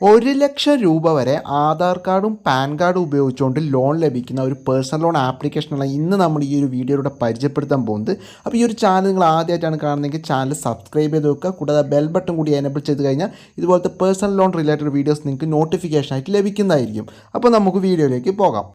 ₹1,00,000 വരെ ആധാർ കാർഡും പാൻ കാർഡും ഉപയോഗിച്ചുകൊണ്ട് ലോൺ ലഭിക്കുന്ന ഒരു പേഴ്സണൽ ലോൺ ആപ്ലിക്കേഷനാണ് ഇന്ന് നമ്മൾ ഈ ഒരു വീഡിയോയിലൂടെ പരിചയപ്പെടുത്താൻ പോകുന്നത്. അപ്പോൾ ഈ ഒരു ചാനൽ നിങ്ങൾ ആദ്യമായിട്ടാണ് കാണുന്നതെങ്കിൽ ചാനൽ സബ്സ്ക്രൈബ് ചെയ്ത് വെക്കുക. കൂടാതെ ബെൽ ബട്ടൺ കൂടി എനേബിൾ ചെയ്ത് കഴിഞ്ഞാൽ ഇതുപോലത്തെ പേഴ്സണൽ ലോൺ റിലേറ്റഡ് വീഡിയോസ് നിങ്ങൾക്ക് നോട്ടിഫിക്കേഷനായിട്ട് ലഭിക്കുന്നതായിരിക്കും. അപ്പോൾ നമുക്ക് വീഡിയോയിലേക്ക് പോകാം.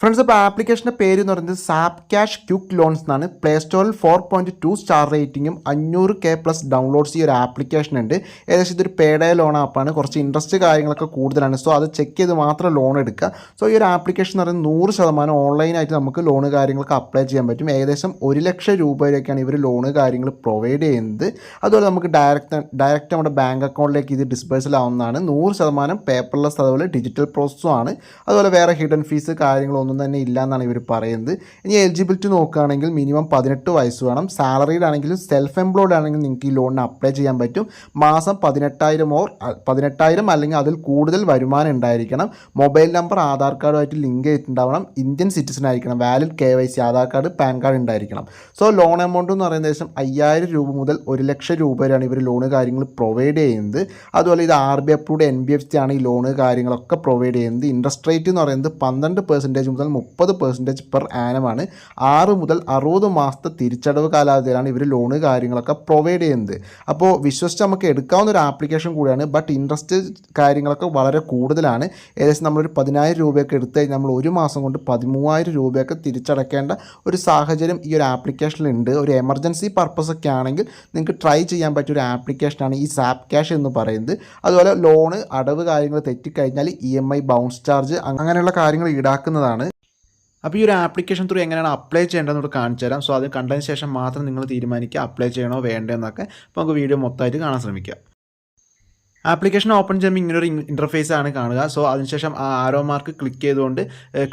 ഫ്രണ്ട്സ്, ഇപ്പോൾ ആപ്ലിക്കേഷൻ്റെ പേര് എന്ന് പറയുന്നത് സാപ്പ് ക്യാഷ് ക്വിക്ക് ലോൺസ് എന്നാണ്. പ്ലേ സ്റ്റോറിൽ 4.2 സ്റ്റാർ റേറ്റിംഗും 500K+ ഡൗൺലോഡ്സ് ഈ ഒരു ആപ്ലിക്കേഷൻ ഉണ്ട്. ഏകദേശം ഇതൊരു പേഡ് ലോൺ ആപ്പാണ്. കുറച്ച് ഇൻട്രസ്റ്റ് കാര്യങ്ങളൊക്കെ കൂടുതലാണ്. സോ അത് ചെക്ക് ചെയ്ത് മാത്രം ലോൺ എടുക്കുക. സോ ഈ ഒരു ആപ്ലിക്കേഷൻ എന്ന് പറയുന്നത് 100% ഓൺലൈനായിട്ട് നമുക്ക് ലോണ് കാര്യങ്ങളൊക്കെ അപ്ലൈ ചെയ്യാൻ പറ്റും. ഏകദേശം ₹1,00,000 വരെയൊക്കെയാണ് ഇവർ ലോണ് കാര്യങ്ങൾ പ്രൊവൈഡ് ചെയ്യുന്നത്. അതുപോലെ നമുക്ക് ഡയറക്റ്റ് നമ്മുടെ ബാങ്ക് അക്കൗണ്ടിലേക്ക് ഇത് ഡിസ്ബേഴ്സൽ ആവുന്നതാണ്. 100% പേപ്പർലെസ്, അതുപോലെ ഡിജിറ്റൽ പ്രോസസ്സും ആണ്. അതുപോലെ വേറെ ഹിഡൻ ഫീസ് കാര്യങ്ങളൊന്നും തന്നെ ഇല്ല എന്നാണ് ഇവർ പറയുന്നത്. ഇനി എലിജിബിലിറ്റി നോക്കുകയാണെങ്കിൽ മിനിമം 18 വയസ്സ് വേണം. സാലറീഡ് ആണെങ്കിലും സെൽഫ് എംപ്ലോയ്ഡ് ആണെങ്കിലും നിങ്ങൾക്ക് ഈ ലോണിന് അപ്ലൈ ചെയ്യാൻ പറ്റും. മാസം 18,000 അല്ലെങ്കിൽ അതിൽ കൂടുതൽ വരുമാനം ഉണ്ടായിരിക്കണം. മൊബൈൽ നമ്പർ ആധാർ കാർഡുമായിട്ട് ലിങ്ക് ചെയ്തിട്ടുണ്ടാവണം. ഇന്ത്യൻ സിറ്റിസൺ ആയിരിക്കണം. Valid KYC Aadhaar card PAN card ഉണ്ടായിരിക്കണം. സോ ലോൺ എമൗണ്ട് എന്ന് പറയുന്നത് ഏകദേശം ₹5,000 മുതൽ ₹1,00,000 വരെയാണ് ഇവർ ലോണ് കാര്യങ്ങൾ പ്രൊവൈഡ് ചെയ്യുന്നത്. അതുപോലെ ഇത് RBI അപ്രൂവ്ഡ് NBFC ആണ് ഈ ലോണ് കാര്യങ്ങളൊക്കെ പ്രൊവൈഡ് ചെയ്യുന്നത്. ഇൻട്രസ്റ്റ് റേറ്റ് എന്ന് പറയുന്നത് 12% മുതൽ 30% പെർ ആനമാണ്. 6 മുതൽ 60 മാസത്തെ തിരിച്ചടവ് കാലാവധിയിലാണ് ഇവർ ലോണ് കാര്യങ്ങളൊക്കെ പ്രൊവൈഡ് ചെയ്യുന്നത്. അപ്പോൾ വിശ്വസിച്ച് നമുക്ക് എടുക്കാവുന്ന ഒരു ആപ്ലിക്കേഷൻ കൂടിയാണ്. ബട്ട് ഇൻട്രസ്റ്റ് കാര്യങ്ങളൊക്കെ വളരെ കൂടുതലാണ്. ഏകദേശം നമ്മളൊരു ₹10,000 എടുത്തു കഴിഞ്ഞാൽ നമ്മൾ ഒരു മാസം കൊണ്ട് ₹13,000 തിരിച്ചടക്കേണ്ട ഒരു സാഹചര്യം ഈ ഒരു ആപ്ലിക്കേഷനിലുണ്ട്. ഒരു എമർജൻസി പർപ്പസ് ഒക്കെ ആണെങ്കിൽ നിങ്ങൾക്ക് ട്രൈ ചെയ്യാൻ പറ്റിയ ഒരു ആപ്ലിക്കേഷനാണ് ഈ സാപ്പ് ക്യാഷ് എന്ന് പറയുന്നത്. അതുപോലെ ലോണ് അടവ് കാര്യങ്ങൾ തെറ്റിക്കഴിഞ്ഞാൽ EMI ബൗൺസ് ചാർജ് അങ്ങനെയുള്ള കാര്യങ്ങൾ ഈടാക്കുന്നതാണ്. അപ്പോൾ ഈ ഒരു ആപ്ലിക്കേഷൻ ത്രൂ എങ്ങനെയാണ് അപ്ലൈ ചെയ്യേണ്ടതെന്നോട് കാണിച്ചു തരാം. സോ അത് കണ്ടതിന് ശേഷം മാത്രം നിങ്ങൾ തീരുമാനിക്കുക അപ്ലൈ ചെയ്യണോ വേണ്ടതെന്നൊക്കെ. അപ്പോൾ നമുക്ക് വീഡിയോ മൊത്തമായിട്ട് കാണാൻ ശ്രമിക്കാം. ആപ്ലിക്കേഷൻ ഓപ്പൺ ചെയ്യുമ്പോൾ ഇങ്ങനൊരു ഇൻ്റർഫേസ് ആണ് കാണുക. സോ അതിനുശേഷം ആ ആരോ മാർക്ക് ക്ലിക്ക് ചെയ്തുകൊണ്ട്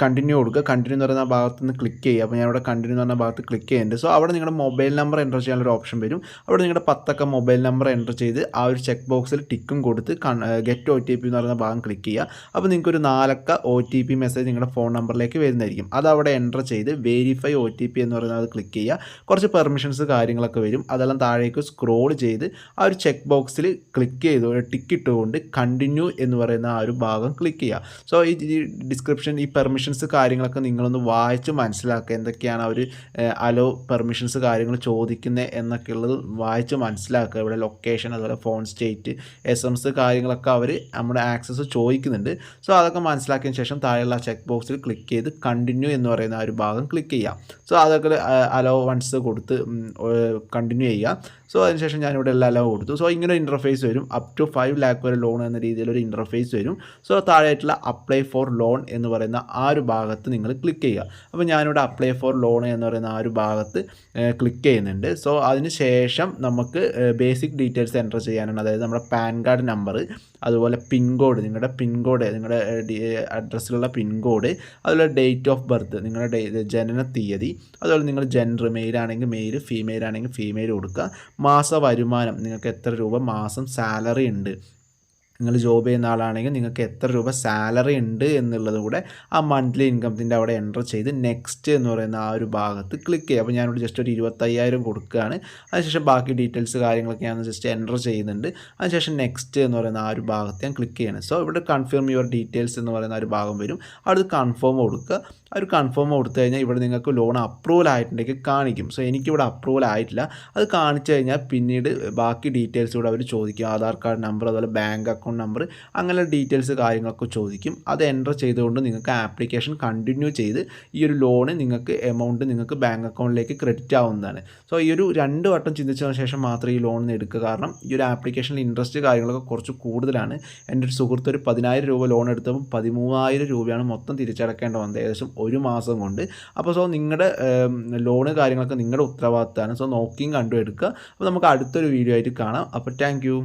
കണ്ടിന്യൂ കൊടുക്കുക. കണ്ടിന്യൂ എന്ന് പറയുന്ന ഭാഗത്ത് നിന്ന് ക്ലിക്ക് ചെയ്യുക. അപ്പോൾ ഞാനിവിടെ കണ്ടിന്യൂ എന്ന് പറഞ്ഞ ഭാഗത്ത് ക്ലിക്ക് ചെയ്യുന്നുണ്ട്. സോ അവിടെ നിങ്ങളുടെ മൊബൈൽ നമ്പർ എൻ്റർ ചെയ്യാനൊരു ഓപ്ഷൻ വരും. അവിടെ നിങ്ങളുടെ 10 മൊബൈൽ നമ്പർ എൻ്റർ ചെയ്ത് ആ ഒരു ചെക്ക് ബോക്സിൽ ടിക്കും കൊടുത്ത് ഗെറ്റ് OTP എന്ന് പറയുന്ന ഭാഗം ക്ലിക്ക് ചെയ്യുക. അപ്പോൾ നിങ്ങൾക്കൊരു 4 OTP മെസ്സേജ് നിങ്ങളുടെ ഫോൺ നമ്പറിലേക്ക് വരുന്നതായിരിക്കും. അത് അവിടെ എൻ്റർ ചെയ്ത് വെരിഫൈ OTP എന്ന് പറയുന്നത് അത് ക്ലിക്ക് ചെയ്യുക. കുറച്ച് പെർമിഷൻസ് കാര്യങ്ങളൊക്കെ വരും. അതെല്ലാം താഴേക്ക് സ്ക്രോൾ ചെയ്ത് ആ ഒരു ചെക്ക് ബോക്സിൽ ക്ലിക്ക് ചെയ്ത് ഇട്ടുകൊണ്ട് കണ്ടിന്യൂ എന്ന് പറയുന്ന ആ ഒരു ഭാഗം ക്ലിക്ക് ചെയ്യുക. സോ ഈ ഡിസ്ക്രിപ്ഷൻ, ഈ പെർമിഷൻസ് കാര്യങ്ങളൊക്കെ നിങ്ങളൊന്ന് വായിച്ച് മനസ്സിലാക്കുക. എന്തൊക്കെയാണ് അവർ അലോ പെർമിഷൻസ് കാര്യങ്ങൾ ചോദിക്കുന്നത് എന്നൊക്കെയുള്ളത് വായിച്ച് മനസ്സിലാക്കുക. ഇവിടെ ലൊക്കേഷൻ, അതുപോലെ ഫോൺ സ്റ്റേറ്റ്, SMS കാര്യങ്ങളൊക്കെ അവർ നമ്മുടെ ആക്സസ് ചോദിക്കുന്നുണ്ട്. സോ അതൊക്കെ മനസ്സിലാക്കിയതിന് ശേഷം താഴെയുള്ള ചെക്ക് ബോക്സിൽ ക്ലിക്ക് ചെയ്ത് കണ്ടിന്യൂ എന്ന് പറയുന്ന ആ ഒരു ഭാഗം ക്ലിക്ക് ചെയ്യുക. സോ അതൊക്കെ അലോ വൺസ് കൊടുത്ത് കണ്ടിന്യൂ ചെയ്യുക. സോ അതിനുശേഷം ഞാനിവിടെ എല്ലാം അലോ കൊടുത്തു. സോ ഇങ്ങനെ ഇൻ്റർഫേസ് വരും. അപ് ടു 5 lakh വരെ ലോൺ എന്ന രീതിയിലൊരു ഇൻ്റർഫേസ് വരും. സോ താഴെയായിട്ടുള്ള അപ്ലൈ ഫോർ ലോൺ എന്ന് പറയുന്ന ആ ഒരു ഭാഗത്ത് നിങ്ങൾ ക്ലിക്ക് ചെയ്യുക. അപ്പോൾ ഞാനിവിടെ അപ്ലൈ ഫോർ ലോൺ എന്ന് പറയുന്ന ആ ഒരു ഭാഗത്ത് ക്ലിക്ക് ചെയ്യുന്നുണ്ട്. സോ അതിന് ശേഷം നമുക്ക് ബേസിക് ഡീറ്റെയിൽസ് എൻ്റർ ചെയ്യാനാണ്. അതായത് നമ്മുടെ പാൻ കാർഡ് നമ്പർ, അതുപോലെ പിൻകോഡ്, നിങ്ങളുടെ പിൻകോഡ്, നിങ്ങളുടെ അഡ്രസ്സിലുള്ള പിൻകോഡ്, അതുപോലെ ഡേറ്റ് ഓഫ് ബർത്ത്, നിങ്ങളുടെ ജനന തീയതി, അതുപോലെ നിങ്ങൾ ജെൻഡർ, മെയിൽ ആണെങ്കിൽ മെയിൽ, ഫീമെയിൽ ആണെങ്കിൽ ഫീമെയിൽ കൊടുക്കുക. മാസ വരുമാനം, നിങ്ങൾക്ക് എത്ര രൂപ മാസം സാലറി ഉണ്ട്, നിങ്ങൾ ജോബ് ചെയ്യുന്ന ആളാണെങ്കിൽ നിങ്ങൾക്ക് എത്ര രൂപ സാലറി ഉണ്ട് എന്നുള്ളത് കൂടെ ആ മന്ത്ലി ഇൻകത്തിൻ്റെ അവിടെ എൻ്റർ ചെയ്ത് നെക്സ്റ്റ് എന്ന് പറയുന്ന ആ ഒരു ഭാഗത്ത് ക്ലിക്ക് ചെയ്യുക. അപ്പോൾ ഞാനിവിടെ ജസ്റ്റ് ഒരു 25,000 കൊടുക്കുകയാണ്. അതിനുശേഷം ബാക്കി ഡീറ്റെയിൽസ് കാര്യങ്ങളൊക്കെ ഞാൻ ജസ്റ്റ് എൻ്റർ ചെയ്യുന്നുണ്ട്. അതിനുശേഷം നെക്സ്റ്റ് എന്ന് പറയുന്ന ആ ഒരു ഭാഗത്ത് ഞാൻ ക്ലിക്ക് ചെയ്യണം. സോ ഇവിടെ കൺഫേം യുവർ ഡീറ്റെയിൽസ് എന്ന് പറയുന്ന ആ ഒരു ഭാഗം വരും. അവിടെ കൺഫേം കൊടുക്കുക. ആ ഒരു കൺഫേം കൊടുത്തു കഴിഞ്ഞാൽ ഇവിടെ നിങ്ങൾക്ക് ലോൺ അപ്രൂവൽ ആയിട്ടുണ്ടെങ്കിൽ കാണിക്കും. സോ എനിക്കിവിടെ അപ്രൂവൽ ആയിട്ടില്ല. അത് കാണിച്ചു കഴിഞ്ഞാൽ പിന്നീട് ബാക്കി ഡീറ്റെയിൽസ് കൂടെ അവർ ചോദിക്കും. ആധാർ കാർഡ് നമ്പർ, അതുപോലെ ബാങ്ക് അക്കൗണ്ട് നമ്പർ, അങ്ങനെ ഡീറ്റെയിൽസ് കാര്യങ്ങളൊക്കെ ചോദിക്കും. അത് എൻ്റർ ചെയ്തുകൊണ്ട് നിങ്ങൾക്ക് ആപ്ലിക്കേഷൻ കണ്ടിന്യൂ ചെയ്ത് ഈ ഒരു ലോണ് നിങ്ങൾക്ക് എമൗണ്ട് നിങ്ങൾക്ക് ബാങ്ക് അക്കൗണ്ടിലേക്ക് ക്രെഡിറ്റ് ആവുന്നതാണ്. സോ ഈ ഒരു 2 വട്ടം ചിന്തിച്ചതിന് ശേഷം മാത്രമേ ഈ ലോൺ എടുക്കുക. കാരണം ഈ ഒരു ആപ്ലിക്കേഷനിൽ ഇൻട്രസ്റ്റ് കാര്യങ്ങളൊക്കെ കുറച്ച് കൂടുതലാണ്. എൻ്റെ ഒരു സുഹൃത്ത് ഒരു ₹10,000 ലോൺ എടുത്തപ്പോൾ ₹13,000 മൊത്തം തിരിച്ചടക്കേണ്ട വന്നത് ഏകദേശം ഒരു മാസം കൊണ്ട്. അപ്പോൾ സോ നിങ്ങളുടെ ലോണ് കാര്യങ്ങളൊക്കെ നിങ്ങളുടെ ഉത്തരവാദിത്തമാണ്. സോ നോക്കിയും കണ്ടും എടുക്കുക. അപ്പോൾ നമുക്ക് അടുത്തൊരു വീഡിയോ ആയിട്ട് കാണാം. അപ്പോൾ താങ്ക് യു.